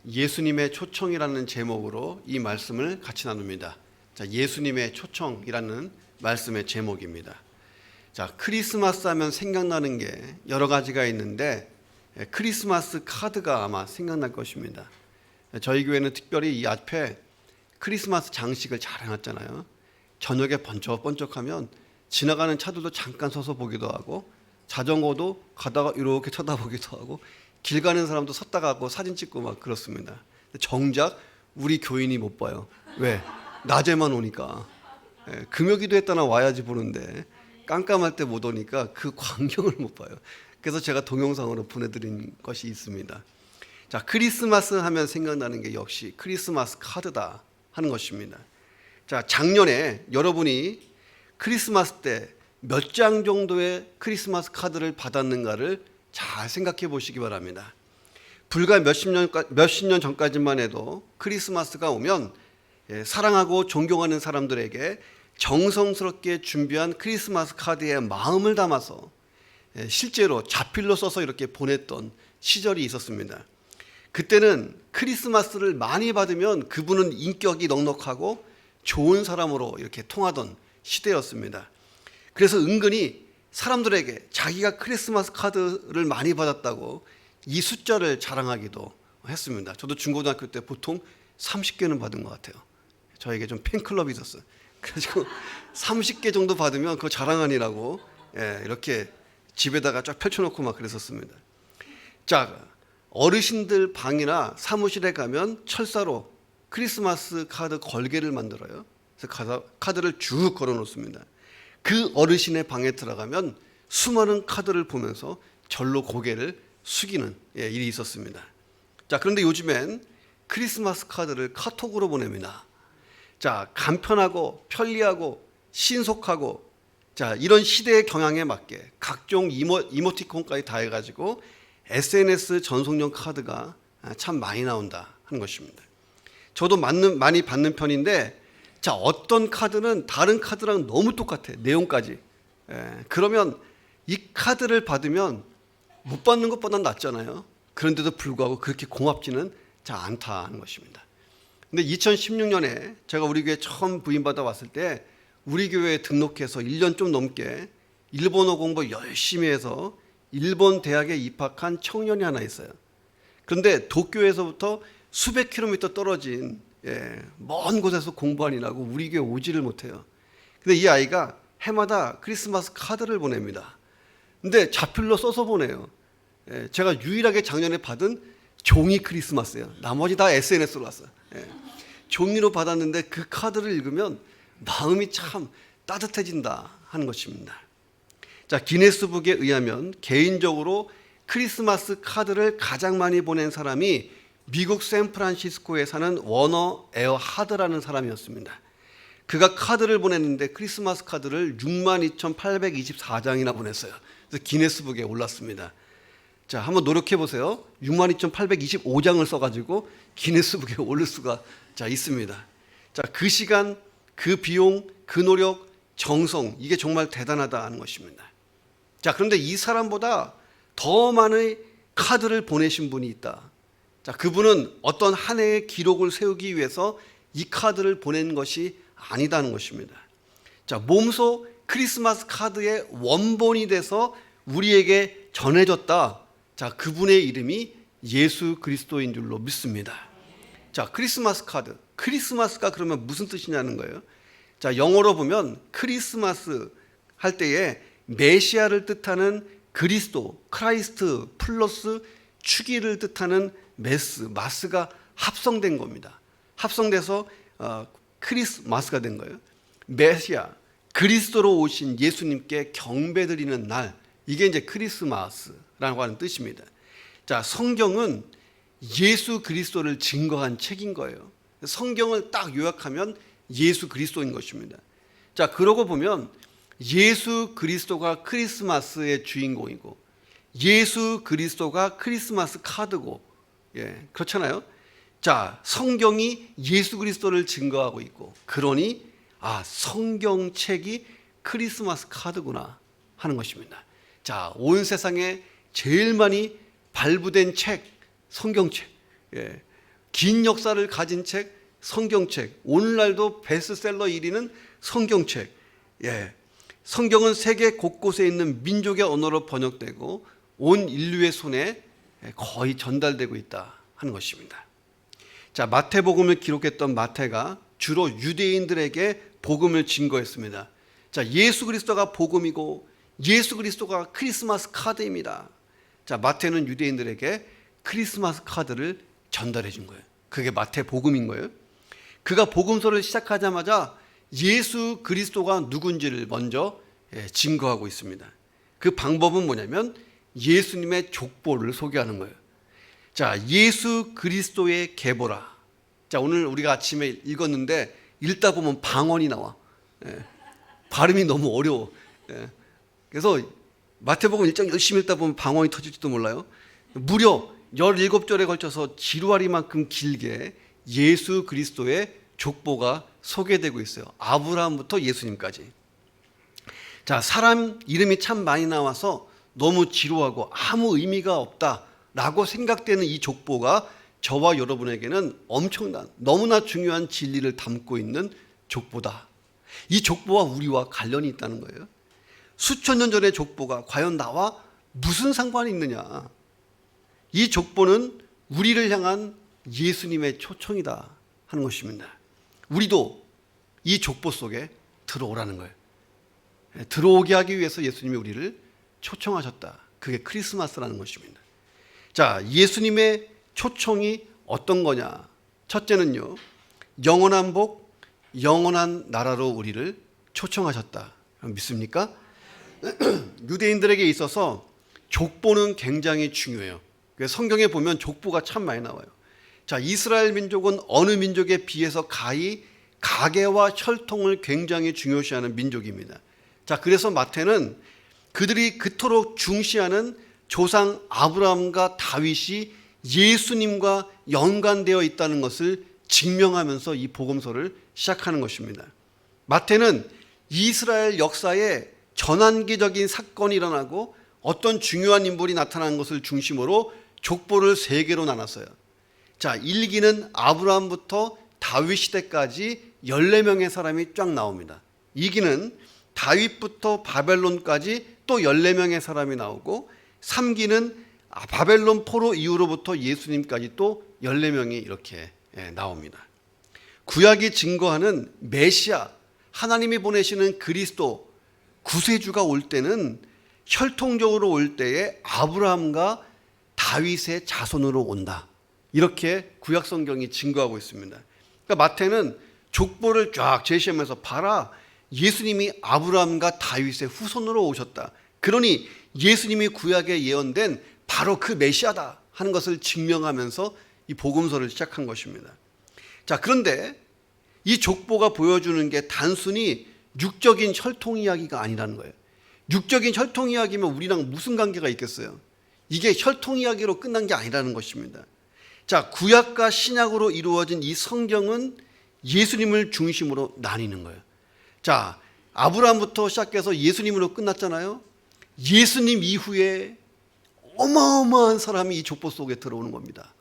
예수님의 초청이라는 제목으로 이 말씀을 같이 나눕니다. 자, 예수님의 초청이라는 말씀의 제목입니다. 자, 크리스마스 하면 생각나는 게 여러 가지가 있는데 크리스마스 카드가 아마 생각날 것입니다. 저희 교회는 특별히 이 앞에 크리스마스 장식을 잘 해놨잖아요. 저녁에 번쩍번쩍하면 지나가는 차들도 잠깐 서서 보기도 하고 자전거도 가다가 이렇게 쳐다보기도 하고 길 가는 사람도 섰다 가고 사진 찍고 막 그렇습니다. 정작 우리 교인이 못 봐요. 왜? 낮에만 오니까. 금요기도 했다나 와야지 보는데 깜깜할 때 못 오니까 그 광경을 못 봐요. 그래서 제가 동영상으로 보내드린 것이 있습니다. 자, 크리스마스 하면 생각나는 게 역시 크리스마스 카드다 하는 것입니다. 자, 작년에 여러분이 크리스마스 때 몇 장 정도의 크리스마스 카드를 받았는가를 잘 생각해 보시기 바랍니다. 불과 몇십 년 전까지만 해도 크리스마스가 오면 사랑하고 존경하는 사람들에게 정성스럽게 준비한 크리스마스 카드에 마음을 담아서 실제로 자필로 써서 이렇게 보냈던 시절이 있었습니다. 그때는 크리스마스를 많이 받으면 그분은 인격이 넉넉하고 좋은 사람으로 이렇게 통하던 시대였습니다. 그래서 은근히 사람들에게 자기가 크리스마스 카드를 많이 받았다고 이 숫자를 자랑하기도 했습니다. 저도 중고등학교 때 보통 30개는 받은 것 같아요. 저에게 좀 팬클럽이 있었어요. 그래서 30개 정도 받으면 그거 자랑 아니라고 이렇게 집에다가 쫙 펼쳐놓고 막 그랬었습니다. 자, 어르신들 방이나 사무실에 가면 철사로 크리스마스 카드 걸개를 만들어요. 그래서 카드를 쭉 걸어 놓습니다. 그 어르신의 방에 들어가면 수많은 카드를 보면서 절로 고개를 숙이는 일이 있었습니다. 자, 그런데 요즘엔 크리스마스 카드를 카톡으로 보냅니다. 자, 간편하고 편리하고 신속하고 자, 이런 시대의 경향에 맞게 각종 이모티콘까지 다 해가지고 SNS 전송용 카드가 참 많이 나온다 하는 것입니다. 저도 많이 받는 편인데 자, 어떤 카드는 다른 카드랑 너무 똑같아. 내용까지. 그러면 이 카드를 받으면 못 받는 것보다는 낫잖아요. 그런데도 불구하고 그렇게 고맙지는 않다는 것입니다. 근데 2016년에 제가 우리 교회 처음 부임받아 왔을 때 우리 교회에 등록해서 1년 좀 넘게 일본어 공부 열심히 해서 일본 대학에 입학한 청년이 하나 있어요. 그런데 도쿄에서부터 수백 킬로미터 떨어진 먼 곳에서 공부하느라고 우리 교회 오지를 못해요. 근데 이 아이가 해마다 크리스마스 카드를 보냅니다. 근데 자필로 써서 보내요. 제가 유일하게 작년에 받은 종이 크리스마스예요. 나머지 다 SNS로 왔어요. 종이로 받았는데 그 카드를 읽으면 마음이 참 따뜻해진다 하는 것입니다. 자, 기네스북에 의하면 개인적으로 크리스마스 카드를 가장 많이 보낸 사람이 미국 샌프란시스코에 사는 워너 에어 하드라는 사람이었습니다. 그가 카드를 보냈는데 크리스마스 카드를 62,824장이나 보냈어요. 그래서 기네스북에 올랐습니다. 자, 한번 노력해 보세요. 62,825장을 써가지고 기네스북에 오를 수가 있습니다. 자, 그 시간, 그 비용, 그 노력, 정성, 이게 정말 대단하다는 것입니다. 자, 그런데 이 사람보다 더 많은 카드를 보내신 분이 있다. 자, 그분은 어떤 한 해의 기록을 세우기 위해서 이 카드를 보낸 것이 아니다는 것입니다. 자, 몸소 크리스마스 카드의 원본이 돼서 우리에게 전해졌다. 자, 그분의 이름이 예수 그리스도인 줄로 믿습니다. 자, 크리스마스 카드. 크리스마스가 그러면 무슨 뜻이냐는 거예요. 자, 영어로 보면 크리스마스 할 때에 메시아를 뜻하는 그리스도, 크라이스트 플러스 축일을 뜻하는 마스가 합성된 겁니다. 합성돼서 크리스마스가 된 거예요. 메시아, 그리스도로 오신 예수님께 경배드리는 날, 이게 이제 크리스마스라고 하는 뜻입니다. 자, 성경은 예수 그리스도를 증거한 책인 거예요. 성경을 딱 요약하면 예수 그리스도인 것입니다. 자, 그러고 보면 예수 그리스도가 크리스마스의 주인공이고 예수 그리스도가 크리스마스 카드고, 그렇잖아요. 자, 성경이 예수 그리스도를 증거하고 있고, 그러니 성경책이 크리스마스 카드구나 하는 것입니다. 자, 온 세상에 제일 많이 발부된 책, 성경책. 긴 역사를 가진 책, 성경책. 오늘날도 베스트셀러 1위는 성경책. 예. 성경은 세계 곳곳에 있는 민족의 언어로 번역되고 온 인류의 손에 거의 전달되고 있다 하는 것입니다. 자, 마태복음을 기록했던 마태가 주로 유대인들에게 복음을 증거했습니다. 자, 예수 그리스도가 복음이고 예수 그리스도가 크리스마스 카드입니다. 자, 마태는 유대인들에게 크리스마스 카드를 전달해 준 거예요. 그게 마태복음인 거예요. 그가 복음서를 시작하자마자 예수 그리스도가 누군지를 먼저 증거하고 있습니다. 그 방법은 뭐냐면 예수님의 족보를 소개하는 거예요. 자, 예수 그리스도의 계보라. 자, 오늘 우리가 아침에 읽었는데 읽다 보면 방언이 나와. 발음이 너무 어려워. 그래서 마태복음 1장 열심히 읽다 보면 방언이 터질지도 몰라요. 무려 17절에 걸쳐서 지루하리만큼 길게 예수 그리스도의 족보가 소개되고 있어요. 아브라함부터 예수님까지. 자, 사람 이름이 참 많이 나와서 너무 지루하고 아무 의미가 없다라고 생각되는 이 족보가 저와 여러분에게는 엄청난, 너무나 중요한 진리를 담고 있는 족보다. 이 족보와 우리와 관련이 있다는 거예요. 수천 년 전의 족보가 과연 나와 무슨 상관이 있느냐. 이 족보는 우리를 향한 예수님의 초청이다 하는 것입니다. 우리도 이 족보 속에 들어오라는 거예요. 들어오게 하기 위해서 예수님이 우리를 초청하셨다. 그게 크리스마스라는 것입니다. 자, 예수님의 초청이 어떤 거냐? 첫째는요, 영원한 복, 영원한 나라로 우리를 초청하셨다. 믿습니까? 유대인들에게 있어서 족보는 굉장히 중요해요. 성경에 보면 족보가 참 많이 나와요. 자, 이스라엘 민족은 어느 민족에 비해서 가히 가계와 혈통을 굉장히 중요시하는 민족입니다. 자, 그래서 마태는 그들이 그토록 중시하는 조상 아브라함과 다윗이 예수님과 연관되어 있다는 것을 증명하면서 이 복음서를 시작하는 것입니다. 마태는 이스라엘 역사에 전환기적인 사건이 일어나고 어떤 중요한 인물이 나타난 것을 중심으로 족보를 3개로 나눴어요. 자, 1기는 아브라함부터 다윗 시대까지 14명의 사람이 쫙 나옵니다. 2기는 다윗부터 바벨론까지 또 14명의 사람이 나오고, 3기는 바벨론 포로 이후로부터 예수님까지 또 14명이 이렇게 나옵니다. 구약이 증거하는 메시아, 하나님이 보내시는 그리스도, 구세주가 올 때는 혈통적으로 올 때에 아브라함과 다윗의 자손으로 온다. 이렇게 구약 성경이 증거하고 있습니다. 그러니까 마태는 족보를 쫙 제시하면서 봐라, 예수님이 아브라함과 다윗의 후손으로 오셨다. 그러니 예수님이 구약에 예언된 바로 그 메시아다 하는 것을 증명하면서 이 복음서를 시작한 것입니다. 자, 그런데 이 족보가 보여주는 게 단순히 육적인 혈통 이야기가 아니라는 거예요. 육적인 혈통 이야기면 우리랑 무슨 관계가 있겠어요? 이게 혈통 이야기로 끝난 게 아니라는 것입니다. 자, 구약과 신약으로 이루어진 이 성경은 예수님을 중심으로 나뉘는 거예요. 자, 아브라함부터 시작해서 예수님으로 끝났잖아요. 예수님 이후에 어마어마한 사람이 이 족보 속에 들어오는 겁니다.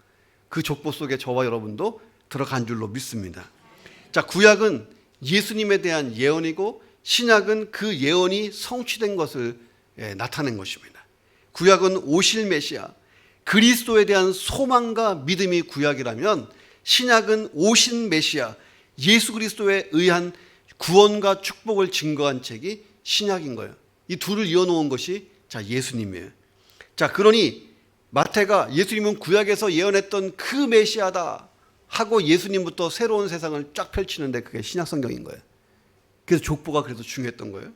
그 족보 속에 저와 여러분도 들어간 줄로 믿습니다. 자, 구약은 예수님에 대한 예언이고 신약은 그 예언이 성취된 것을 나타낸 것입니다. 구약은 오실 메시아, 그리스도에 대한 소망과 믿음이 구약이라면 신약은 오신 메시아, 예수 그리스도에 의한 구원과 축복을 증거한 책이 신약인 거예요. 이 둘을 이어놓은 것이 자, 예수님이에요. 자, 그러니 마태가 예수님은 구약에서 예언했던 그 메시아다 하고 예수님부터 새로운 세상을 쫙 펼치는데 그게 신약 성경인 거예요. 그래서 족보가 그래서 중요했던 거예요.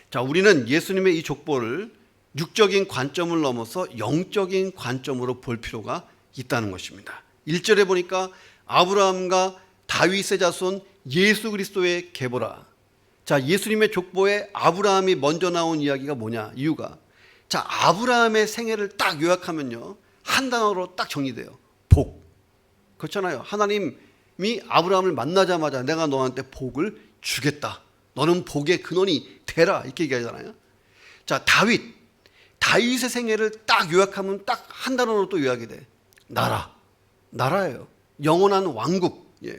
자, 우리는 예수님의 이 족보를 육적인 관점을 넘어서 영적인 관점으로 볼 필요가 있다는 것입니다. 1절에 보니까 아브라함과 다윗의 자손 예수 그리스도의 계보라. 자, 예수님의 족보에 아브라함이 먼저 나온 이야기가 뭐냐? 이유가, 자, 아브라함의 생애를 딱 요약하면요, 한 단어로 딱 정리돼요. 복. 그렇잖아요. 하나님이 아브라함을 만나자마자 내가 너한테 복을 주겠다. 너는 복의 근원이 되라. 이렇게 얘기하잖아요. 자, 다윗의 생애를 딱 요약하면 딱 한 단어로 또 요약이 돼. 나라. 나라예요. 영원한 왕국. 예.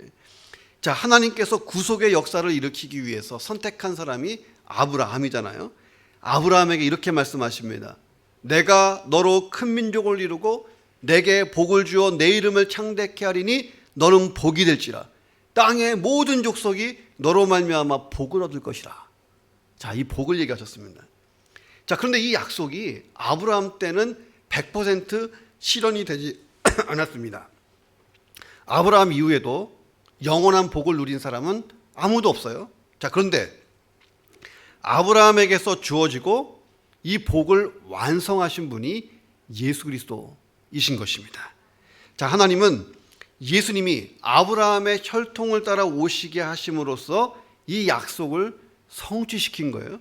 자, 하나님께서 구속의 역사를 일으키기 위해서 선택한 사람이 아브라함이잖아요. 아브라함에게 이렇게 말씀하십니다. 내가 너로 큰 민족을 이루고 내게 복을 주어 내 이름을 창대케 하리니 너는 복이 될지라. 땅의 모든 족속이 너로 말미암아 복을 얻을 것이라. 자, 이 복을 얘기하셨습니다. 자, 그런데 이 약속이 아브라함 때는 100% 실현이 되지 않았습니다. 아브라함 이후에도 영원한 복을 누린 사람은 아무도 없어요. 자, 그런데 아브라함에게서 주어지고 이 복을 완성하신 분이 예수 그리스도이신 것입니다. 자, 하나님은 예수님이 아브라함의 혈통을 따라 오시게 하심으로써 이 약속을 성취시킨 거예요.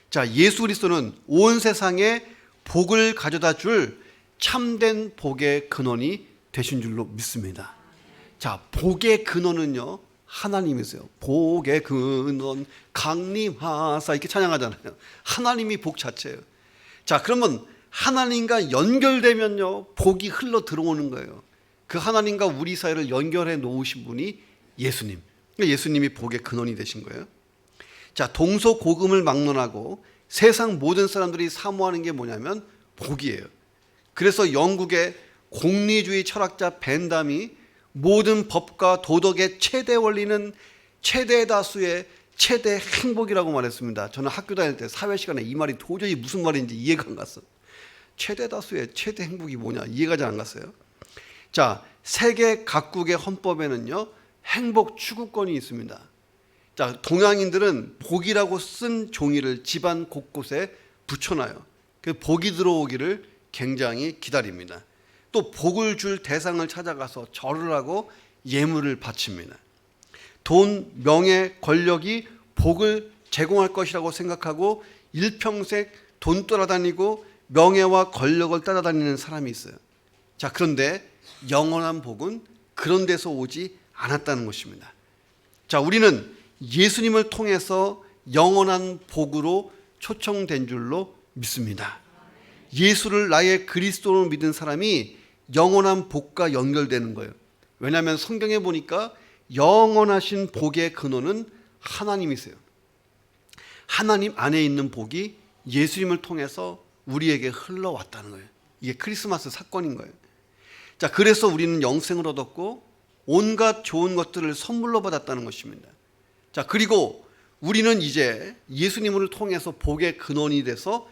자, 예수 그리스도는 온 세상에 복을 가져다 줄 참된 복의 근원이 되신 줄로 믿습니다. 자, 복의 근원은요, 하나님이세요. 복의 근원 강림하사 이렇게 찬양하잖아요. 하나님이 복 자체예요. 자, 그러면 하나님과 연결되면요, 복이 흘러 들어오는 거예요. 그 하나님과 우리 사이를 연결해 놓으신 분이 예수님. 예수님이 복의 근원이 되신 거예요. 자, 동서고금을 막론하고 세상 모든 사람들이 사모하는 게 뭐냐면 복이에요. 그래서 영국의 공리주의 철학자 벤담이 모든 법과 도덕의 최대 원리는 최대 다수의 최대 행복이라고 말했습니다. 저는 학교 다닐 때 사회 시간에 이 말이 도저히 무슨 말인지 이해가 안 갔어요. 최대 다수의 최대 행복이 뭐냐, 이해가 잘 안 갔어요. 자, 세계 각국의 헌법에는요, 행복 추구권이 있습니다. 자, 동양인들은 복이라고 쓴 종이를 집안 곳곳에 붙여놔요. 그 복이 들어오기를 굉장히 기다립니다. 또 복을 줄 대상을 찾아가서 절을 하고 예물을 바칩니다. 돈, 명예, 권력이 복을 제공할 것이라고 생각하고 일평생 돈 따라다니고 명예와 권력을 따라다니는 사람이 있어요. 자, 그런데 영원한 복은 그런 데서 오지 않았다는 것입니다. 자, 우리는 예수님을 통해서 영원한 복으로 초청된 줄로 믿습니다. 예수를 나의 그리스도로 믿은 사람이 영원한 복과 연결되는 거예요. 왜냐하면 성경에 보니까 영원하신 복의 근원은 하나님이세요. 하나님 안에 있는 복이 예수님을 통해서 우리에게 흘러왔다는 거예요. 이게 크리스마스 사건인 거예요. 자, 그래서 우리는 영생을 얻었고 온갖 좋은 것들을 선물로 받았다는 것입니다. 자, 그리고 우리는 이제 예수님을 통해서 복의 근원이 돼서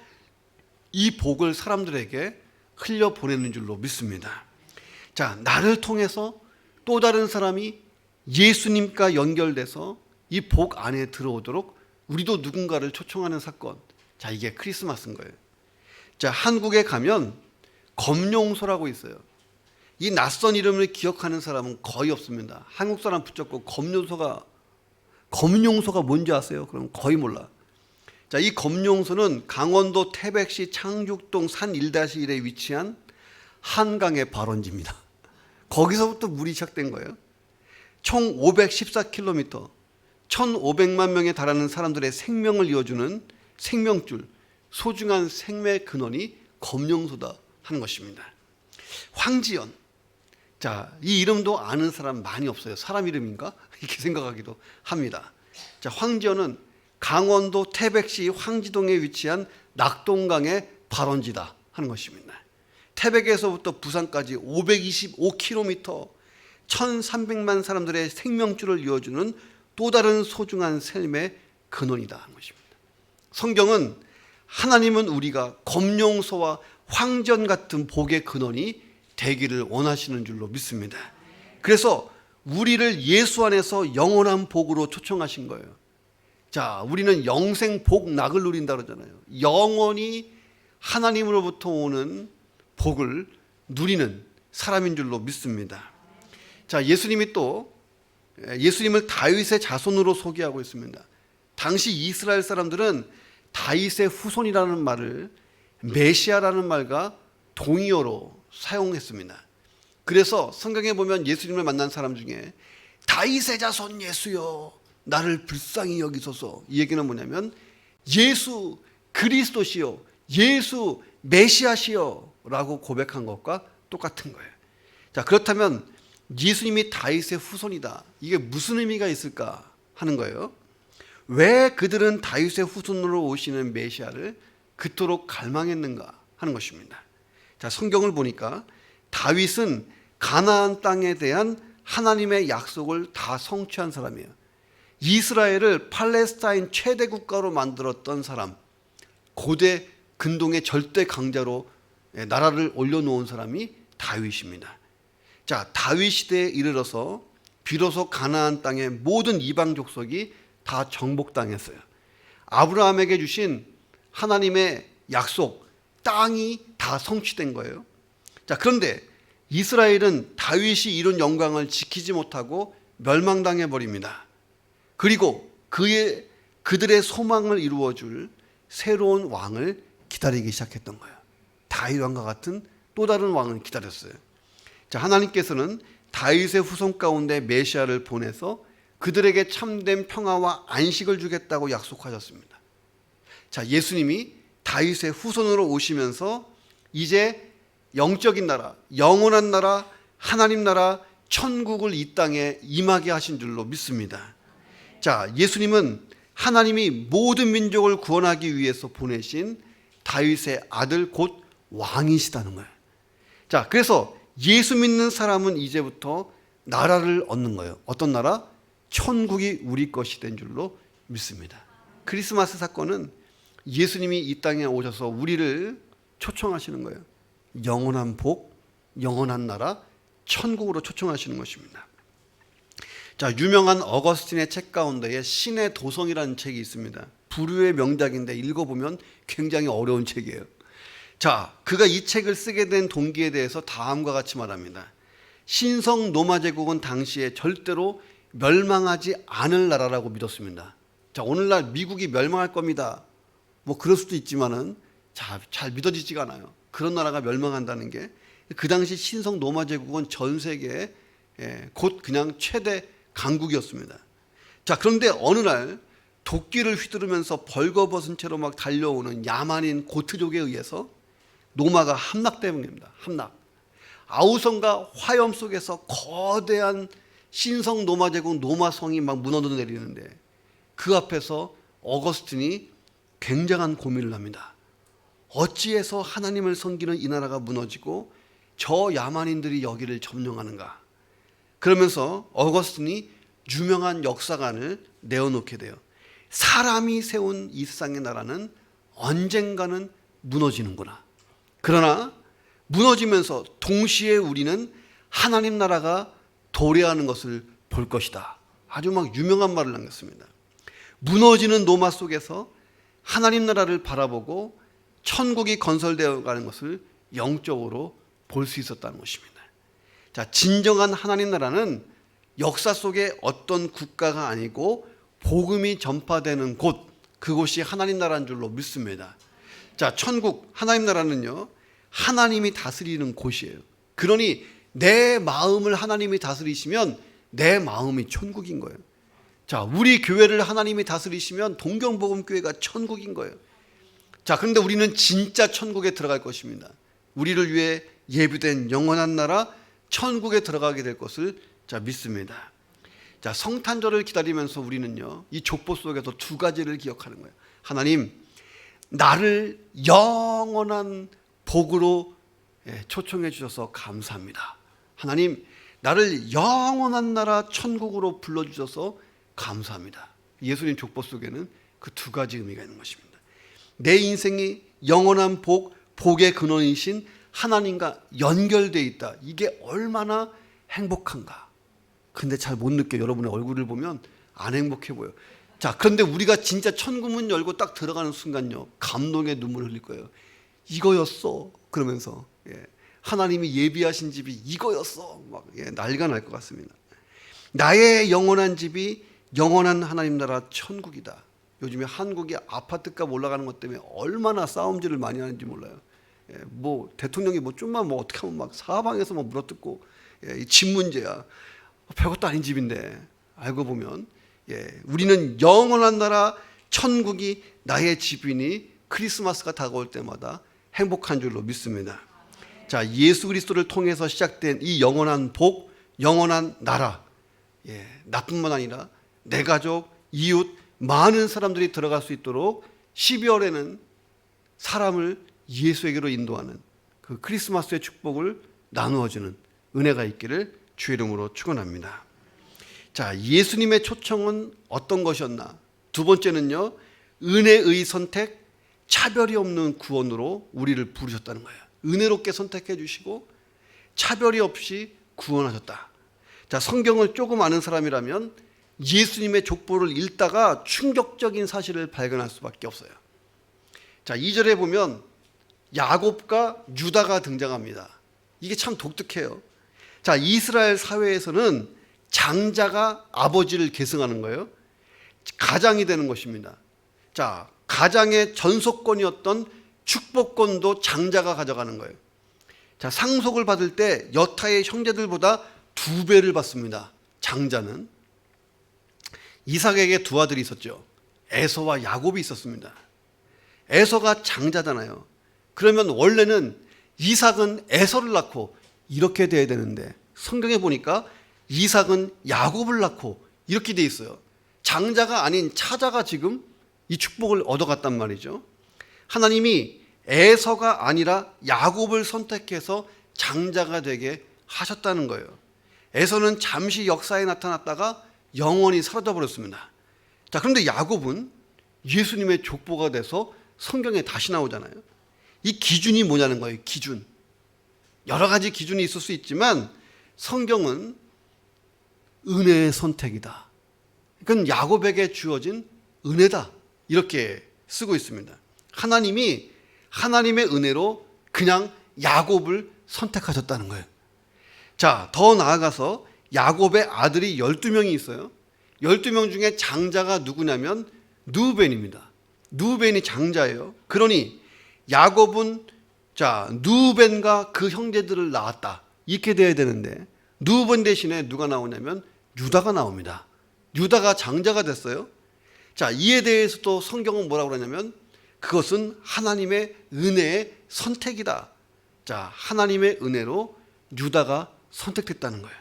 이 복을 사람들에게 흘려보내는 줄로 믿습니다. 자, 나를 통해서 또 다른 사람이 예수님과 연결돼서 이 복 안에 들어오도록 우리도 누군가를 초청하는 사건. 자, 이게 크리스마스인 거예요. 자, 한국에 가면 검룡소라고 있어요. 이 낯선 이름을 기억하는 사람은 거의 없습니다. 한국 사람 붙잡고 검룡소가 뭔지 아세요? 그럼 거의 몰라. 자, 이 검룡소는 강원도 태백시 창죽동 산 1-1에 위치한 한강의 발원지입니다. 거기서부터 물이 시작된 거예요. 총 514km, 1,500만 명에 달하는 사람들의 생명을 이어주는 생명줄, 소중한 생명의 근원이 검룡소다 하는 것입니다. 황지연. 자, 이 이름도 아는 사람 많이 없어요. 사람 이름인가? 이렇게 생각하기도 합니다. 자, 황지연은 강원도 태백시 황지동에 위치한 낙동강의 발원지다 하는 것입니다. 태백에서부터 부산까지 525km, 1,300만 사람들의 생명줄을 이어주는 또 다른 소중한 삶의 근원이다 하는 것입니다. 성경은 하나님은 우리가 검룡소와 황전 같은 복의 근원이 되기를 원하시는 줄로 믿습니다. 그래서 우리를 예수 안에서 영원한 복으로 초청하신 거예요. 자, 우리는 영생 복락을 누린다 그러잖아요. 영원히 하나님으로부터 오는 복을 누리는 사람인 줄로 믿습니다. 자, 예수님을 다윗의 자손으로 소개하고 있습니다. 당시 이스라엘 사람들은 다윗의 후손이라는 말을 메시아라는 말과 동의어로 사용했습니다. 그래서 성경에 보면 예수님을 만난 사람 중에 다윗의 자손 예수여 나를 불쌍히 여기소서, 이 얘기는 뭐냐면 예수 그리스도시요, 예수 메시아시요 라고 고백한 것과 똑같은 거예요. 자, 그렇다면 예수님이 다윗의 후손이다. 이게 무슨 의미가 있을까 하는 거예요. 왜 그들은 다윗의 후손으로 오시는 메시아를 그토록 갈망했는가 하는 것입니다. 자, 성경을 보니까 다윗은 가나안 땅에 대한 하나님의 약속을 다 성취한 사람이에요. 이스라엘을 팔레스타인 최대 국가로 만들었던 사람, 고대 근동의 절대 강자로 나라를 올려놓은 사람이 다윗입니다. 자, 다윗 시대에 이르러서 비로소 가나안 땅의 모든 이방 족속이 다 정복당했어요. 아브라함에게 주신 하나님의 약속, 땅이 다 성취된 거예요. 자, 그런데 이스라엘은 다윗이 이룬 영광을 지키지 못하고 멸망당해 버립니다. 그리고 그들의 소망을 이루어줄 새로운 왕을 기다리기 시작했던 거예요. 다윗 왕과 같은 또 다른 왕을 기다렸어요. 자, 하나님께서는 다윗의 후손 가운데 메시아를 보내서 그들에게 참된 평화와 안식을 주겠다고 약속하셨습니다. 자, 예수님이 다윗의 후손으로 오시면서 이제 영적인 나라, 영원한 나라, 하나님 나라, 천국을 이 땅에 임하게 하신 줄로 믿습니다. 자, 예수님은 하나님이 모든 민족을 구원하기 위해서 보내신 다윗의 아들 곧 왕이시다는 거예요. 자, 그래서 예수 믿는 사람은 이제부터 나라를 얻는 거예요. 어떤 나라? 천국이 우리 것이 된 줄로 믿습니다. 크리스마스 사건은 예수님이 이 땅에 오셔서 우리를 초청하시는 거예요. 영원한 복, 영원한 나라, 천국으로 초청하시는 것입니다. 자, 유명한 어거스틴의 책 가운데에 신의 도성이라는 책이 있습니다. 불후의 명작인데 읽어보면 굉장히 어려운 책이에요. 자, 그가 이 책을 쓰게 된 동기에 대해서 다음과 같이 말합니다. 신성 로마 제국은 당시에 절대로 멸망하지 않을 나라라고 믿었습니다. 자, 오늘날 미국이 멸망할 겁니다. 뭐 그럴 수도 있지만은 잘 믿어지지가 않아요. 그런 나라가 멸망한다는 게. 그 당시 신성 로마 제국은 전 세계에 곧 그냥 최대 강국이었습니다. 자, 그런데 어느 날 도끼를 휘두르면서 벌거벗은 채로 막 달려오는 야만인 고트족에 의해서 로마가 함락되는 겁니다. 함락. 아우성과 화염 속에서 거대한 신성 로마 제국 로마성이 막 무너져 내리는데 그 앞에서 어거스틴이 굉장한 고민을 합니다. 어찌해서 하나님을 섬기는 이 나라가 무너지고 저 야만인들이 여기를 점령하는가? 그러면서 어거스틴이 유명한 역사관을 내어놓게 돼요. 사람이 세운 이 세상의 나라는 언젠가는 무너지는구나. 그러나 무너지면서 동시에 우리는 하나님 나라가 도래하는 것을 볼 것이다. 아주 막 유명한 말을 남겼습니다. 무너지는 로마 속에서 하나님 나라를 바라보고 천국이 건설되어 가는 것을 영적으로 볼 수 있었다는 것입니다. 자, 진정한 하나님 나라는 역사 속에 어떤 국가가 아니고 복음이 전파되는 곳, 그곳이 하나님 나라인 줄로 믿습니다. 자, 천국, 하나님 나라는요, 하나님이 다스리는 곳이에요. 그러니 내 마음을 하나님이 다스리시면 내 마음이 천국인 거예요. 자, 우리 교회를 하나님이 다스리시면 동경복음교회가 천국인 거예요. 자, 그런데 우리는 진짜 천국에 들어갈 것입니다. 우리를 위해 예비된 영원한 나라 천국에 들어가게 될 것을 믿습니다. 자, 성탄절을 기다리면서 우리는요, 이 족보 속에서 두 가지를 기억하는 거예요. 하나님, 나를 영원한 복으로 초청해 주셔서 감사합니다. 하나님, 나를 영원한 나라 천국으로 불러주셔서 감사합니다. 예수님 족보 속에는 그 두 가지 의미가 있는 것입니다. 내 인생이 영원한 복, 복의 근원이신 하나님과 연결되어 있다. 이게 얼마나 행복한가. 근데 잘 못 느껴요. 여러분의 얼굴을 보면 안 행복해 보여요. 자, 그런데 우리가 진짜 천국문 열고 딱 들어가는 순간요, 감동의 눈물 흘릴 거예요. 이거였어. 그러면서 하나님이 예비하신 집이 이거였어. 막 난리가 날 것 같습니다. 나의 영원한 집이 영원한 하나님 나라 천국이다. 요즘에 한국이 아파트값 올라가는 것 때문에 얼마나 싸움질을 많이 하는지 몰라요. 뭐 대통령이 뭐 좀만 뭐 어떻게 하면 막 사방에서 막 물어뜯고 이 집 문제야. 별것도 아닌 집인데 알고 보면 우리는 영원한 나라 천국이 나의 집이니 크리스마스가 다가올 때마다 행복한 줄로 믿습니다. 자, 예수 그리스도를 통해서 시작된 이 영원한 복, 영원한 나라, 나뿐만 아니라 내 가족, 이웃, 많은 사람들이 들어갈 수 있도록 12월에는 사람을 예수에게로 인도하는 그 크리스마스의 축복을 나누어주는 은혜가 있기를 주의 이름으로 축원합니다. 자, 예수님의 초청은 어떤 것이었나? 두 번째는요, 은혜의 선택, 차별이 없는 구원으로 우리를 부르셨다는 거예요. 은혜롭게 선택해 주시고 차별이 없이 구원하셨다. 자, 성경을 조금 아는 사람이라면 예수님의 족보를 읽다가 충격적인 사실을 발견할 수밖에 없어요. 자, 2절에 보면 야곱과 유다가 등장합니다. 이게 참 독특해요. 자, 이스라엘 사회에서는 장자가 아버지를 계승하는 거예요. 가장이 되는 것입니다. 자, 가장의 전속권이었던 축복권도 장자가 가져가는 거예요. 자, 상속을 받을 때 여타의 형제들보다 2배를 받습니다. 장자는. 이삭에게 두 아들이 있었죠. 에서와 야곱이 있었습니다. 에서가 장자잖아요. 그러면 원래는 이삭은 에서를 낳고 이렇게 돼야 되는데 성경에 보니까 이삭은 야곱을 낳고 이렇게 돼 있어요. 장자가 아닌 차자가 지금 이 축복을 얻어갔단 말이죠. 하나님이 에서가 아니라 야곱을 선택해서 장자가 되게 하셨다는 거예요. 에서는 잠시 역사에 나타났다가 영원히 사라져 버렸습니다. 자, 그런데 야곱은 예수님의 족보가 돼서 성경에 다시 나오잖아요. 이 기준이 뭐냐는 거예요. 기준. 여러 가지 기준이 있을 수 있지만 성경은 은혜의 선택이다. 그건 야곱에게 주어진 은혜다. 이렇게 쓰고 있습니다. 하나님이 하나님의 은혜로 그냥 야곱을 선택하셨다는 거예요. 자, 더 나아가서 야곱의 아들이 12명이 있어요. 12명 중에 장자가 누구냐면 누벤입니다. 누벤이 장자예요. 그러니 야곱은 누벤과 그 형제들을 낳았다. 이렇게 돼야 되는데 누벤 대신에 누가 나오냐면 유다가 나옵니다. 유다가 장자가 됐어요. 자, 이에 대해서도 성경은 뭐라고 그러냐면 그것은 하나님의 은혜의 선택이다. 자, 하나님의 은혜로 유다가 선택됐다는 거예요.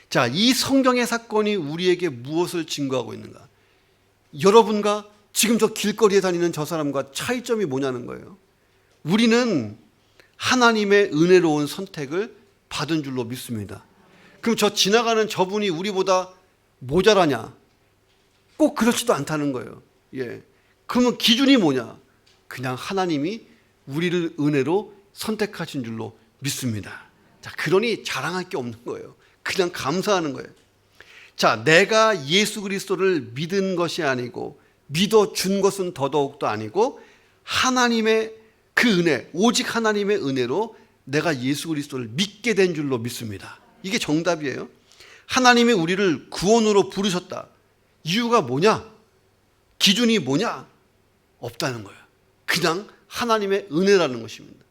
자, 이 성경의 사건이 우리에게 무엇을 증거하고 있는가? 여러분과 지금 저 길거리에 다니는 저 사람과 차이점이 뭐냐는 거예요. 우리는 하나님의 은혜로운 선택을 받은 줄로 믿습니다. 그럼 저 지나가는 저분이 우리보다 모자라냐? 꼭 그렇지도 않다는 거예요. 그러면 기준이 뭐냐? 그냥 하나님이 우리를 은혜로 선택하신 줄로 믿습니다. 자, 그러니 자랑할 게 없는 거예요. 그냥 감사하는 거예요. 자, 내가 예수 그리스도를 믿은 것이 아니고 믿어준 것은 더더욱도 아니고 하나님의 그 은혜, 오직 하나님의 은혜로 내가 예수 그리스도를 믿게 된 줄로 믿습니다. 이게 정답이에요. 하나님이 우리를 구원으로 부르셨다. 이유가 뭐냐? 기준이 뭐냐? 없다는 거예요. 그냥 하나님의 은혜라는 것입니다.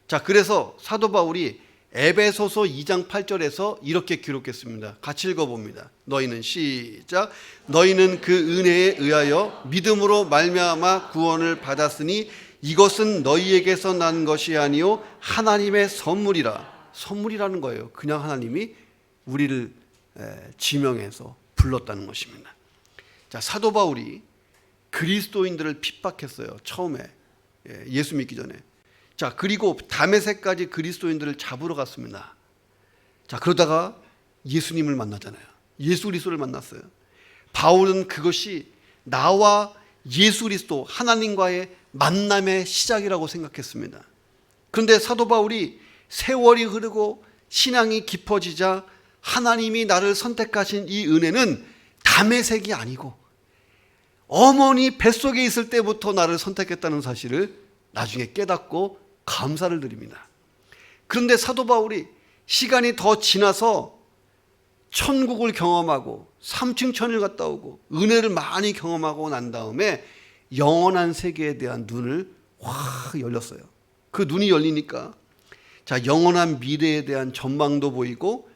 자, 그래서 사도 바울이 에베소서 2장 8절에서 이렇게 기록했습니다. 같이 읽어봅니다. 너희는 시작. 너희는 그 은혜에 의하여 믿음으로 말미암아 구원을 받았으니 이것은 너희에게서 난 것이 아니요 하나님의 선물이라. 선물이라는 거예요. 그냥 하나님이 우리를 지명해서 불렀다는 것입니다. 자, 사도 바울이 그리스도인들을 핍박했어요. 처음에 예수 믿기 전에. 자, 그리고 다메섹까지 그리스도인들을 잡으러 갔습니다. 자, 그러다가 예수님을 만나잖아요. 예수 그리스도를 만났어요. 바울은 그것이 나와 예수 그리스도 하나님과의 만남의 시작이라고 생각했습니다. 그런데 사도 바울이 세월이 흐르고 신앙이 깊어지자 하나님이 나를 선택하신 이 은혜는 다메섹이 아니고 어머니 뱃속에 있을 때부터 나를 선택했다는 사실을 나중에 깨닫고 감사를 드립니다. 그런데 사도 바울이 시간이 더 지나서 천국을 경험하고 삼층천을 갔다 오고 은혜를 많이 경험하고 난 다음에 영원한 세계에 대한 눈을 확 열렸어요. 그 눈이 열리니까 자, 영원한 미래에 대한 전망도 보이고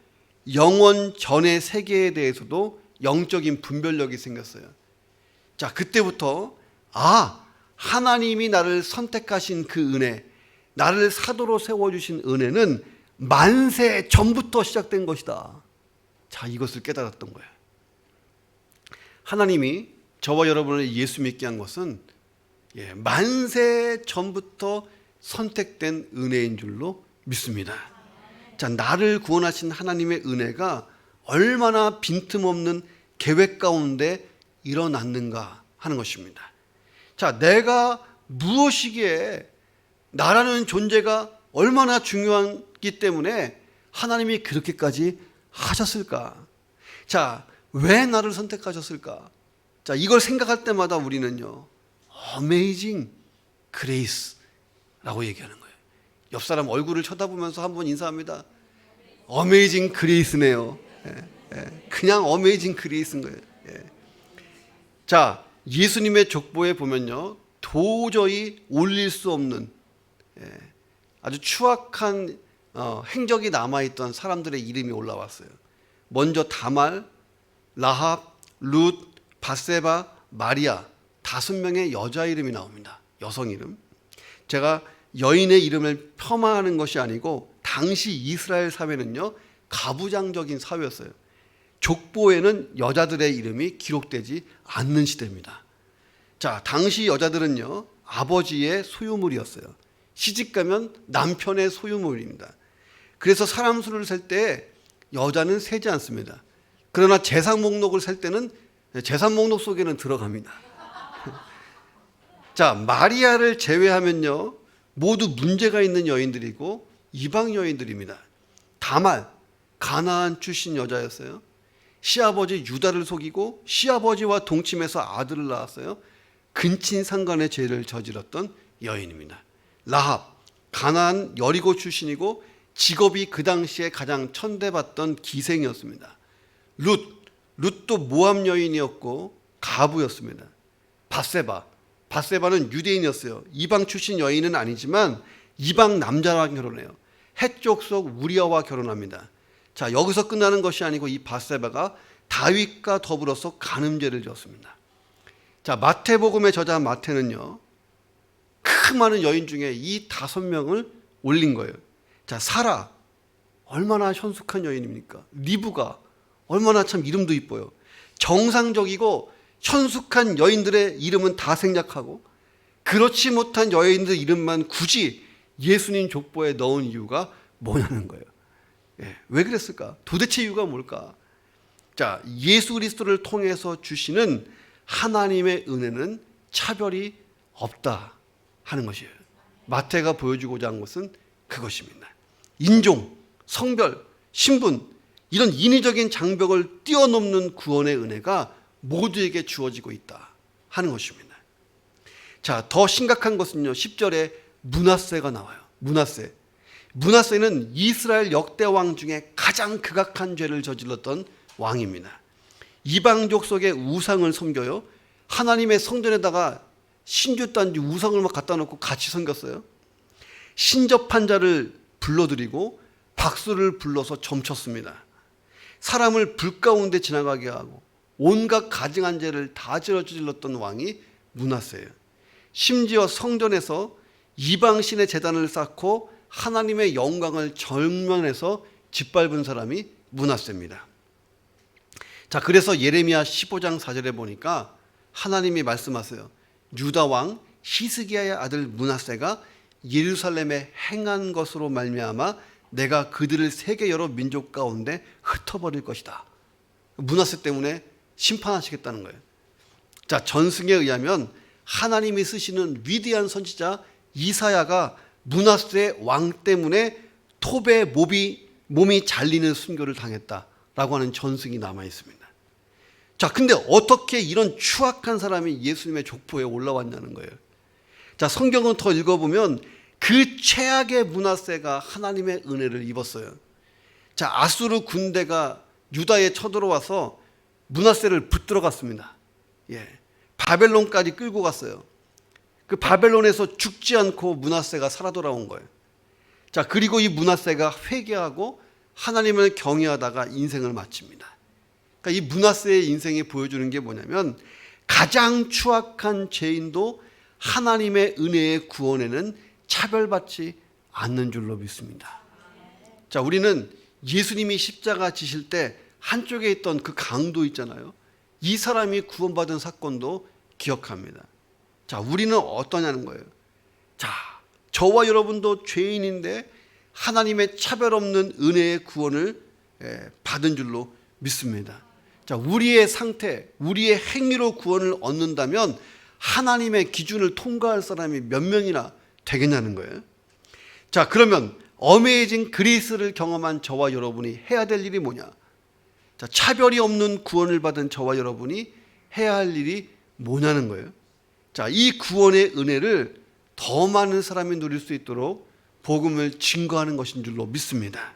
영원 전의 세계에 대해서도 영적인 분별력이 생겼어요. 자, 그때부터 하나님이 나를 선택하신 그 은혜, 나를 사도로 세워주신 은혜는 만세 전부터 시작된 것이다. 자, 이것을 깨달았던 거예요. 하나님이 저와 여러분을 예수 믿게 한 것은 만세 전부터 선택된 은혜인 줄로 믿습니다. 자, 나를 구원하신 하나님의 은혜가 얼마나 빈틈없는 계획 가운데 일어났는가 하는 것입니다. 자, 내가 무엇이기에 나라는 존재가 얼마나 중요하기 때문에 하나님이 그렇게까지 하셨을까? 자, 왜 나를 선택하셨을까? 자, 이걸 생각할 때마다 우리는요, Amazing Grace라고 얘기하는 거예요. 옆 사람 얼굴을 쳐다보면서 한번 인사합니다. Amazing Grace네요. 그냥 Amazing Grace인 거예요. 자, 예수님의 족보에 보면요, 도저히 올릴 수 없는 아주 추악한 행적이 남아있던 사람들의 이름이 올라왔어요. 먼저 다말, 라합, 룻, 밧세바, 마리아 5명의 여자 이름이 나옵니다. 여성 이름. 제가 여인의 이름을 폄하하는 것이 아니고 당시 이스라엘 사회는요, 가부장적인 사회였어요. 족보에는 여자들의 이름이 기록되지 않는 시대입니다. 자, 당시 여자들은요, 아버지의 소유물이었어요. 시집가면 남편의 소유물입니다. 그래서 사람 수를 셀 때 여자는 세지 않습니다. 그러나 재산 목록을 셀 때는 재산 목록 속에는 들어갑니다. 자, 마리아를 제외하면요, 모두 문제가 있는 여인들이고 이방 여인들입니다. 다말, 가나안 출신 여자였어요. 시아버지 유다를 속이고 시아버지와 동침해서 아들을 낳았어요. 근친상간의 죄를 저질렀던 여인입니다. 라합, 가나안 여리고 출신이고 직업이 그 당시에 가장 천대받던 기생이었습니다. 룻도 모압 여인이었고 가부였습니다. 밧세바는 유대인이었어요. 이방 출신 여인은 아니지만 이방 남자와 결혼해요. 헷 족속 우리아와 결혼합니다. 자, 여기서 끝나는 것이 아니고 이 밧세바가 다윗과 더불어서 간음죄를 지었습니다. 자, 마태복음의 저자 마태는요, 그 많은 여인 중에 이 5명을 올린 거예요. 자, 사라 얼마나 현숙한 여인입니까? 리브가 얼마나 참 이름도 이뻐요. 정상적이고 현숙한 여인들의 이름은 다 생략하고 그렇지 못한 여인들 이름만 굳이 예수님 족보에 넣은 이유가 뭐냐는 거예요. 왜 그랬을까? 도대체 이유가 뭘까? 자, 예수 그리스도를 통해서 주시는 하나님의 은혜는 차별이 없다 하는 것이에요. 마태가 보여주고자 한 것은 그것입니다. 인종, 성별, 신분 이런 인위적인 장벽을 뛰어넘는 구원의 은혜가 모두에게 주어지고 있다 하는 것입니다. 자, 더 심각한 것은요, 10절에 므낫세가 나와요. 므낫세는 이스라엘 역대 왕 중에 가장 극악한 죄를 저질렀던 왕입니다. 이방족 속의 우상을 섬겨요. 하나님의 성전에다가 신주단지 우상을 막 갖다 놓고 같이 섬겼어요. 신접한 자를 불러들이고 박수를 불러서 점쳤습니다. 사람을 불 가운데 지나가게 하고 온갖 가증한 죄를 다 저질렀던 왕이 므낫세예요. 심지어 성전에서 이방신의 제단을 쌓고 하나님의 영광을 정면에서 짓밟은 사람이 므낫세입니다. 자, 그래서 예레미야 15장 4절에 보니까 하나님이 말씀하세요. 유다 왕 히스기야의 아들 므낫세가 예루살렘에 행한 것으로 말미암아 내가 그들을 세계 여러 민족 가운데 흩어버릴 것이다. 므낫세 때문에 심판하시겠다는 거예요. 자, 전승에 의하면 하나님이 쓰시는 위대한 선지자 이사야가 므낫세 왕 때문에 톱에 몸이 잘리는 순교를 당했다라고 하는 전승이 남아 있습니다. 자, 근데 어떻게 이런 추악한 사람이 예수님의 족보에 올라왔냐는 거예요. 자, 성경을 더 읽어보면 그 최악의 므낫세가 하나님의 은혜를 입었어요. 자, 아수르 군대가 유다에 쳐들어와서 므낫세를 붙들어 갔습니다. 바벨론까지 끌고 갔어요. 그 바벨론에서 죽지 않고 므낫세가 살아 돌아온 거예요. 자, 그리고 이 므낫세가 회개하고 하나님을 경외하다가 인생을 마칩니다. 그러니까 이 므낫세의 인생이 보여주는 게 뭐냐면 가장 추악한 죄인도 하나님의 은혜의 구원에는 차별받지 않는 줄로 믿습니다. 자, 우리는 예수님이 십자가 지실 때 한쪽에 있던 그 강도 있잖아요. 이 사람이 구원받은 사건도 기억합니다. 자, 우리는 어떠냐는 거예요. 자, 저와 여러분도 죄인인데 하나님의 차별 없는 은혜의 구원을 받은 줄로 믿습니다. 자, 우리의 상태, 우리의 행위로 구원을 얻는다면 하나님의 기준을 통과할 사람이 몇 명이나 되겠냐는 거예요. 자, 그러면 어메이징 그리스를 경험한 저와 여러분이 해야 될 일이 뭐냐? 자, 차별이 없는 구원을 받은 저와 여러분이 해야 할 일이 뭐냐는 거예요. 자, 이 구원의 은혜를 더 많은 사람이 누릴 수 있도록 복음을 증거하는 것인 줄로 믿습니다.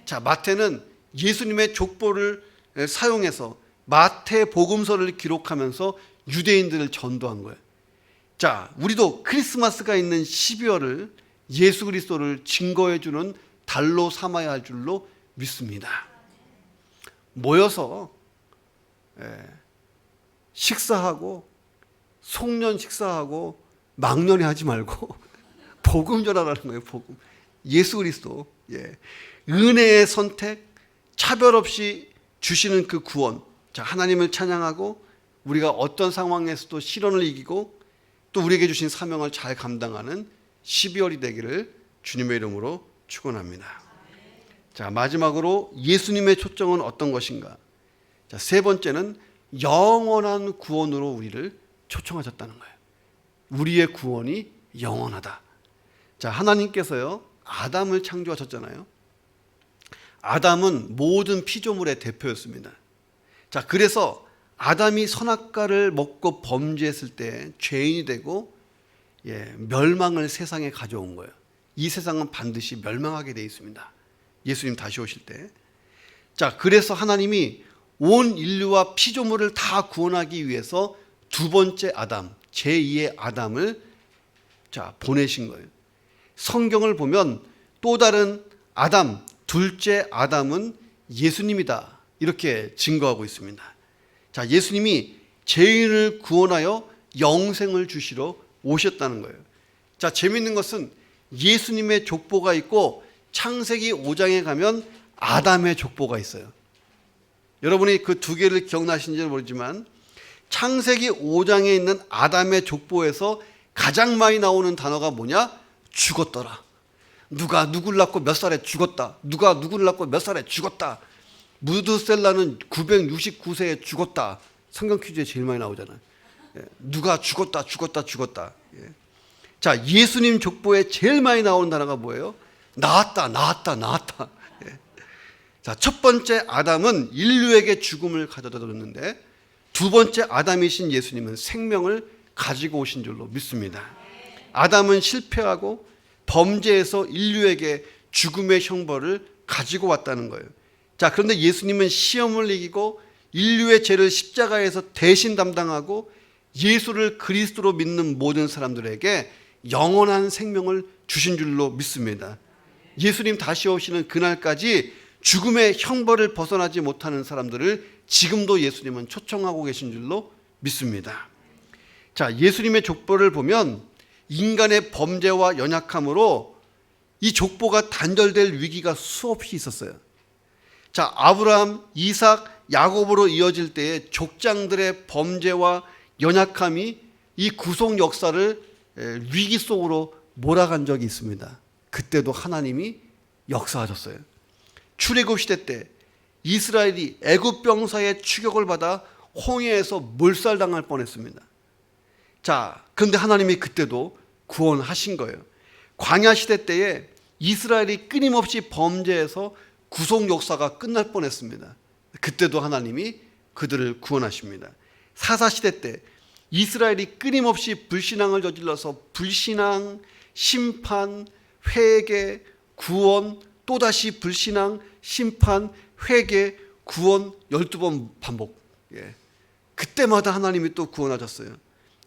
자, 마태는 예수님의 족보를 사용해서 마태 복음서를 기록하면서 유대인들을 전도한 거예요. 자, 우리도 크리스마스가 있는 12월을 예수 그리스도를 증거해 주는 달로 삼아야 할 줄로 믿습니다. 모여서 식사하고 송년 식사하고 막년회 하지 말고 복음 전하라는 거예요. 복음. 예수 그리스도. 은혜의 선택, 차별 없이 주시는 그 구원. 자, 하나님을 찬양하고 우리가 어떤 상황에서도 시련을 이기고 또 우리에게 주신 사명을 잘 감당하는 12월이 되기를 주님의 이름으로 축원합니다. 자, 마지막으로 예수님의 초점은 어떤 것인가? 자, 세 번째는 영원한 구원으로 우리를 초청하셨다는 거예요. 우리의 구원이 영원하다. 자, 하나님께서요, 아담을 창조하셨잖아요. 아담은 모든 피조물의 대표였습니다. 자, 그래서 아담이 선악과를 먹고 범죄했을 때 죄인이 되고 멸망을 세상에 가져온 거예요. 이 세상은 반드시 멸망하게 되어 있습니다. 예수님 다시 오실 때. 자, 그래서 하나님이 온 인류와 피조물을 다 구원하기 위해서 두 번째 아담, 제2의 아담을 보내신 거예요. 성경을 보면 또 다른 아담, 둘째 아담은 예수님이다. 이렇게 증거하고 있습니다. 자, 예수님이 죄인을 구원하여 영생을 주시러 오셨다는 거예요. 자, 재미있는 것은 예수님의 족보가 있고 창세기 5장에 가면 아담의 족보가 있어요. 여러분이 그 두 개를 기억나시는지는 모르지만 창세기 5장에 있는 아담의 족보에서 가장 많이 나오는 단어가 뭐냐? 죽었더라. 누가 누구를 낳고 몇 살에 죽었다. 누가 누구를 낳고 몇 살에 죽었다. 무드셀라는 969세에 죽었다. 성경 퀴즈에 제일 많이 나오잖아요. 누가 죽었다. 자, 예수님 족보에 제일 많이 나오는 단어가 뭐예요? 나았다. 자, 첫 번째 아담은 인류에게 죽음을 가져다 줬는데 두 번째 아담이신 예수님은 생명을 가지고 오신 줄로 믿습니다. 아담은 실패하고 범죄에서 인류에게 죽음의 형벌을 가지고 왔다는 거예요. 자, 그런데 예수님은 시험을 이기고 인류의 죄를 십자가에서 대신 담당하고 예수를 그리스도로 믿는 모든 사람들에게 영원한 생명을 주신 줄로 믿습니다. 예수님 다시 오시는 그날까지 죽음의 형벌을 벗어나지 못하는 사람들을 지금도 예수님은 초청하고 계신 줄로 믿습니다. 자, 예수님의 족보를 보면 인간의 범죄와 연약함으로 이 족보가 단절될 위기가 수없이 있었어요. 자, 아브라함, 이삭, 야곱으로 이어질 때에 족장들의 범죄와 연약함이 이 구속 역사를 위기 속으로 몰아간 적이 있습니다. 그때도 하나님이 역사하셨어요. 출애굽 시대 때 이스라엘이 애굽 병사의 추격을 받아 홍해에서 몰살당할 뻔했습니다. 자, 그런데 하나님이 그때도 구원하신 거예요. 광야 시대 때에 이스라엘이 끊임없이 범죄해서 구속 역사가 끝날 뻔했습니다. 그때도 하나님이 그들을 구원하십니다. 사사 시대 때 이스라엘이 끊임없이 불신앙을 저질러서 불신앙, 심판, 회개, 구원, 또다시 불신앙, 심판, 회개, 구원 12번 반복. 그때마다 하나님이 또 구원하셨어요.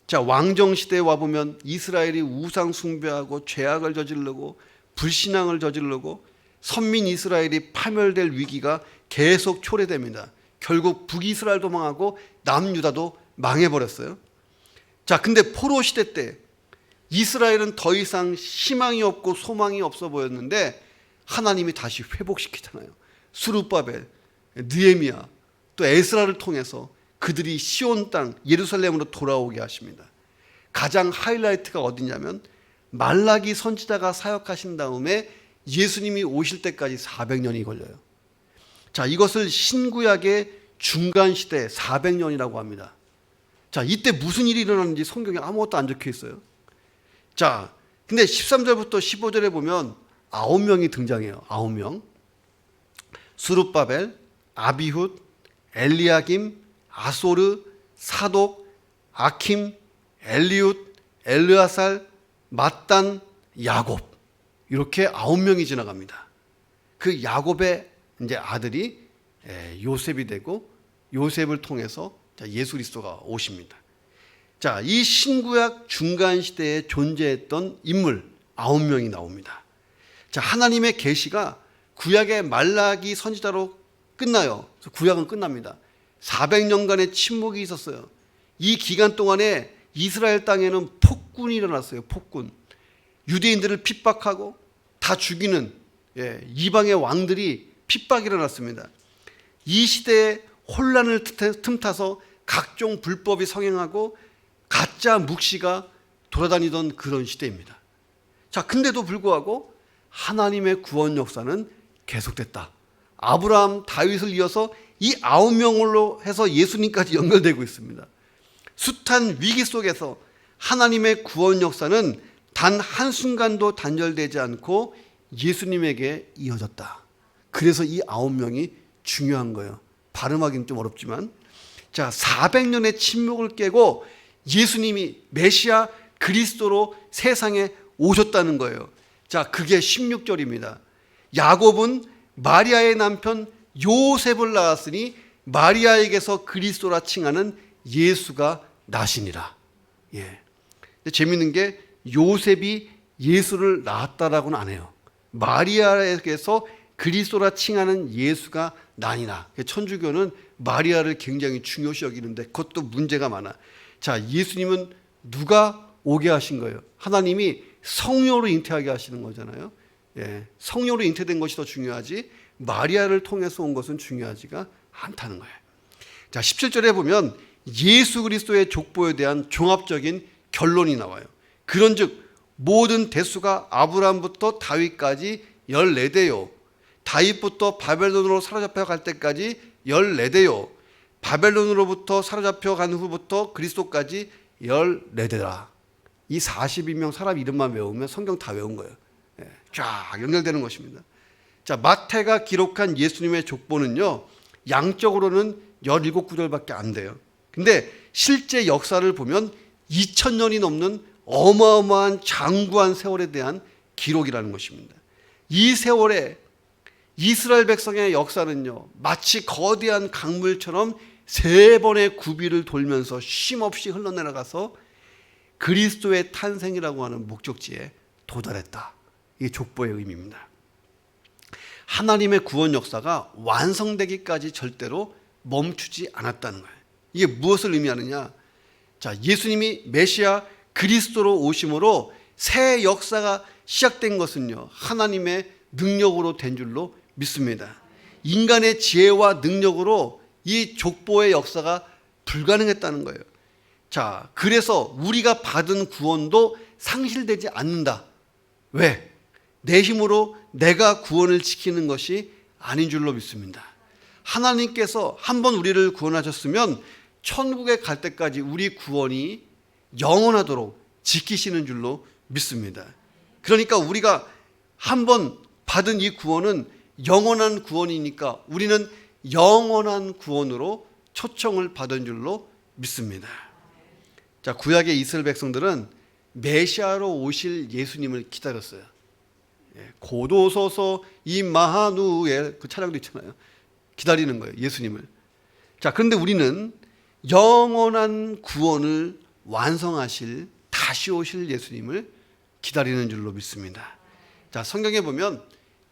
자, 왕정 시대에 와보면 이스라엘이 우상 숭배하고 죄악을 저지르고 불신앙을 저지르고 선민 이스라엘이 파멸될 위기가 계속 초래됩니다. 결국 북이스라엘도 망하고 남유다도 망해버렸어요. 자, 근데 포로 시대 때 이스라엘은 더 이상 희망이 없고 소망이 없어 보였는데 하나님이 다시 회복시키잖아요. 스룹바벨, 느헤미야, 또 에스라를 통해서 그들이 시온 땅 예루살렘으로 돌아오게 하십니다. 가장 하이라이트가 어디냐면 말라기 선지자가 사역하신 다음에 예수님이 오실 때까지 400년이 걸려요. 자, 이것을 신구약의 중간 시대 400년이라고 합니다. 자, 이때 무슨 일이 일어났는지 성경에 아무것도 안 적혀 있어요. 자, 근데 13절부터 15절에 보면 9명이 등장해요. 9명. 스룹바벨, 아비훗, 엘리야김, 아소르, 사독, 아킴, 엘리웃, 엘르아살, 맏단, 야곱. 이렇게 9명이 지나갑니다. 그 야곱의 이제 아들이 요셉이 되고 요셉을 통해서 예수 그리스도가 오십니다. 자, 이 신구약 중간 시대에 존재했던 인물 9명이 나옵니다. 자, 하나님의 계시가 구약의 말라기 선지자로 끝나요. 그래서 구약은 끝납니다. 400년간의 침묵이 있었어요. 이 기간 동안에 이스라엘 땅에는 폭군이 일어났어요. 폭군. 유대인들을 핍박하고 다 죽이는 이방의 왕들이 핍박이 일어났습니다. 이 시대에 혼란을 틈타서 각종 불법이 성행하고 가짜 묵시가 돌아다니던 그런 시대입니다. 자, 근데도 불구하고 하나님의 구원 역사는 계속됐다. 아브라함, 다윗을 이어서 이 9명으로 해서 예수님까지 연결되고 있습니다. 숱한 위기 속에서 하나님의 구원 역사는 단 한순간도 단절되지 않고 예수님에게 이어졌다. 그래서 이 9명이 중요한 거예요. 발음하기는 좀 어렵지만, 자, 400년의 침묵을 깨고 예수님이 메시아 그리스도로 세상에 오셨다는 거예요. 자, 그게 16절입니다. 야곱은 마리아의 남편 요셉을 낳았으니 마리아에게서 그리스도라 칭하는 예수가 나시니라. 예. 근데 재밌는 게 요셉이 예수를 낳았다라고는 안 해요. 마리아에게서 그리스도라 칭하는 예수가 나니라. 천주교는 마리아를 굉장히 중요시 여기는데 그것도 문제가 많아. 자, 예수님은 누가 오게 하신 거예요? 하나님이 성령으로 잉태하게 하시는 거잖아요. 예, 성령으로 잉태된 것이 더 중요하지 마리아를 통해서 온 것은 중요하지가 않다는 거예요. 자, 17절에 보면 예수 그리스도의 족보에 대한 종합적인 결론이 나와요. 그런즉 모든 대수가 아브라함부터 다윗까지 14대요. 다윗부터 바벨론으로 사로잡혀 갈 때까지 14대요. 바벨론으로부터 사로잡혀 간 후부터 그리스도까지 14대라. 이 42명 사람 이름만 외우면 성경 다 외운 거예요. 쫙 연결되는 것입니다. 자, 마태가 기록한 예수님의 족보는요, 양적으로는 17구절밖에 안 돼요. 근데 실제 역사를 보면 2000년이 넘는 어마어마한 장구한 세월에 대한 기록이라는 것입니다. 이 세월에 이스라엘 백성의 역사는요, 마치 거대한 강물처럼 3번의 구비를 돌면서 쉼없이 흘러내려가서 그리스도의 탄생이라고 하는 목적지에 도달했다. 이게 족보의 의미입니다. 하나님의 구원 역사가 완성되기까지 절대로 멈추지 않았다는 거예요. 이게 무엇을 의미하느냐? 자, 예수님이 메시아 그리스도로 오심으로 새 역사가 시작된 것은요, 하나님의 능력으로 된 줄로 믿습니다. 인간의 지혜와 능력으로 이 족보의 역사가 불가능했다는 거예요. 자, 그래서 우리가 받은 구원도 상실되지 않는다. 왜? 내 힘으로 내가 구원을 지키는 것이 아닌 줄로 믿습니다. 하나님께서 한번 우리를 구원하셨으면 천국에 갈 때까지 우리 구원이 영원하도록 지키시는 줄로 믿습니다. 그러니까 우리가 한번 받은 이 구원은 영원한 구원이니까 우리는 영원한 구원으로 초청을 받은 줄로 믿습니다. 자, 구약의 이스라엘 백성들은 메시아로 오실 예수님을 기다렸어요. 고도소서 임마누엘, 그 찬양도 있잖아요. 기다리는 거예요, 예수님을. 자, 그런데 우리는 영원한 구원을 완성하실 다시 오실 예수님을 기다리는 줄로 믿습니다. 자, 성경에 보면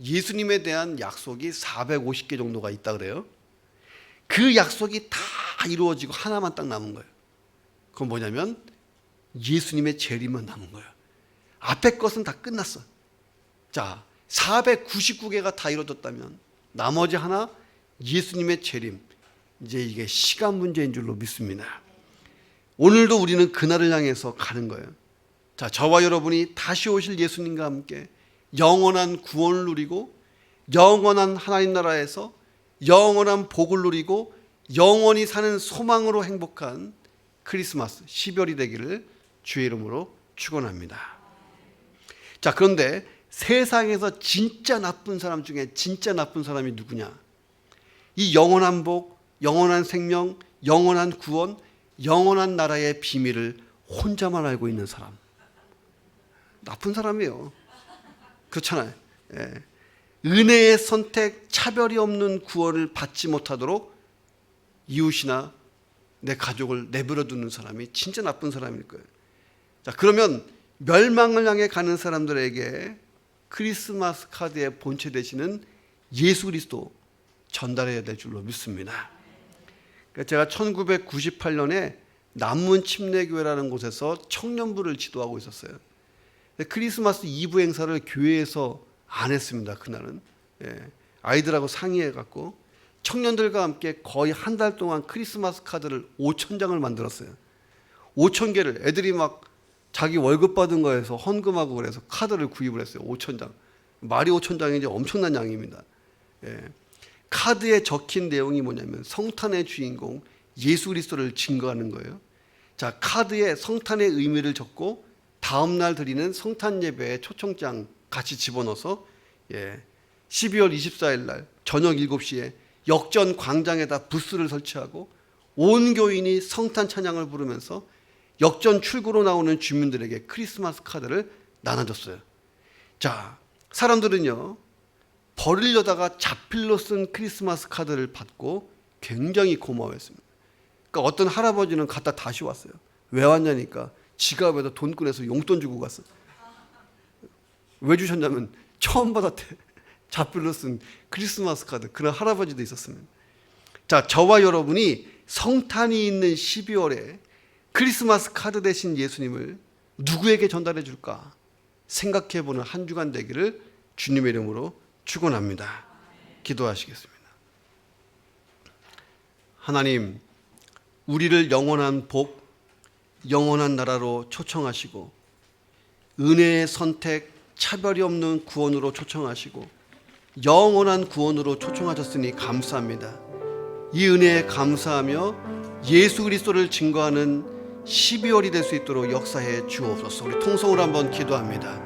예수님에 대한 약속이 450개 정도가 있다 그래요. 그 약속이 다 이루어지고 하나만 딱 남은 거예요. 그건 뭐냐면 예수님의 재림만 남은 거예요. 앞에 것은 다 끝났어. 자, 499개가 다 이루어졌다면 나머지 하나, 예수님의 재림, 이제 이게 시간 문제인 줄로 믿습니다. 오늘도 우리는 그날을 향해서 가는 거예요. 자, 저와 여러분이 다시 오실 예수님과 함께 영원한 구원을 누리고 영원한 하나님 나라에서 영원한 복을 누리고 영원히 사는 소망으로 행복한 크리스마스 12월이 되기를 주의 이름으로 축원합니다. 자, 그런데 세상에서 진짜 나쁜 사람 중에 진짜 나쁜 사람이 누구냐? 이 영원한 복, 영원한 생명, 영원한 구원, 영원한 나라의 비밀을 혼자만 알고 있는 사람. 나쁜 사람이에요. 그렇잖아요. 예. 은혜의 선택, 차별이 없는 구원을 받지 못하도록 이웃이나 내 가족을 내버려 두는 사람이 진짜 나쁜 사람일 거예요. 자, 그러면 멸망을 향해 가는 사람들에게 크리스마스 카드의 본체 되시는 예수 그리스도 전달해야 될 줄로 믿습니다. 제가 1998년에 남문 침례교회라는 곳에서 청년부를 지도하고 있었어요. 크리스마스 이브 행사를 교회에서 안 했습니다. 그날은 아이들하고 상의해갖고 청년들과 함께 거의 한 달 동안 크리스마스 카드를 5,000장을 만들었어요. 5,000개를 애들이 막 자기 월급 받은 거에서 헌금하고 그래서 카드를 구입을 했어요. 5,000장. 말이 5,000장이지 엄청난 양입니다. 카드에 적힌 내용이 뭐냐면 성탄의 주인공 예수 그리스도를 증거하는 거예요. 자, 카드에 성탄의 의미를 적고 다음날 드리는 성탄 예배에 초청장 같이 집어넣어서 12월 24일 날 저녁 7시에 역전 광장에다 부스를 설치하고 온 교인이 성탄 찬양을 부르면서 역전 출구로 나오는 주민들에게 크리스마스 카드를 나눠줬어요. 자, 사람들은요 버리려다가 자필로 쓴 크리스마스 카드를 받고 굉장히 고마워했습니다. 그러니까 어떤 할아버지는 갖다 다시 왔어요. 왜 왔냐니까 지갑에다 돈 꺼내서 용돈 주고 갔어. 왜 주셨냐면 처음 받았대. 자필로 쓴 크리스마스 카드. 그런 할아버지도 있었습니다. 자, 저와 여러분이 성탄이 있는 12월에 크리스마스 카드 대신 예수님을 누구에게 전달해 줄까 생각해보는 한 주간 되기를 주님의 이름으로 축원합니다. 기도하시겠습니다. 하나님, 우리를 영원한 복, 영원한 나라로 초청하시고 은혜의 선택, 차별이 없는 구원으로 초청하시고 영원한 구원으로 초청하셨으니 감사합니다. 이 은혜에 감사하며 예수 그리스도를 증거하는 12월이 될 수 있도록 역사해 주옵소서. 우리 통성으로 한번 기도합니다.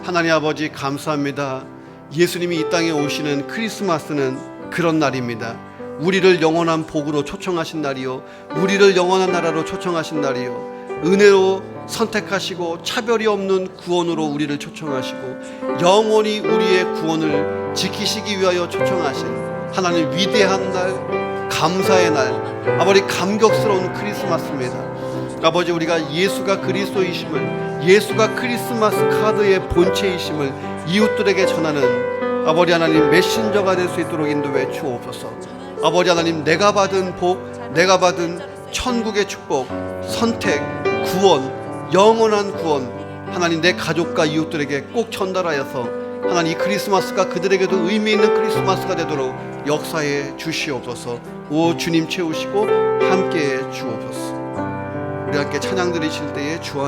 하나님 아버지 감사합니다. 예수님이 이 땅에 오시는 크리스마스는 그런 날입니다. 우리를 영원한 복으로 초청하신 날이요, 우리를 영원한 나라로 초청하신 날이요, 은혜로 선택하시고 차별이 없는 구원으로 우리를 초청하시고 영원히 우리의 구원을 지키시기 위하여 초청하신 하나님 위대한 날, 감사의 날, 아버지 감격스러운 크리스마스입니다. 아버지, 우리가 예수가 그리스도이심을, 예수가 크리스마스 카드의 본체이심을 이웃들에게 전하는 아버지 하나님 메신저가 될 수 있도록 인도해 주옵소서. 아버지 하나님, 내가 받은 복, 내가 받은 천국의 축복, 선택, 구원, 영원한 구원, 하나님 내 가족과 이웃들에게 꼭 전달하여서 하나님 이 크리스마스가 그들에게도 의미 있는 크리스마스가 되도록 역사해 주시옵소서. 오 주님 채우시고 함께해 주옵소서. 우리 함께 찬양 드리실 때에 주 안에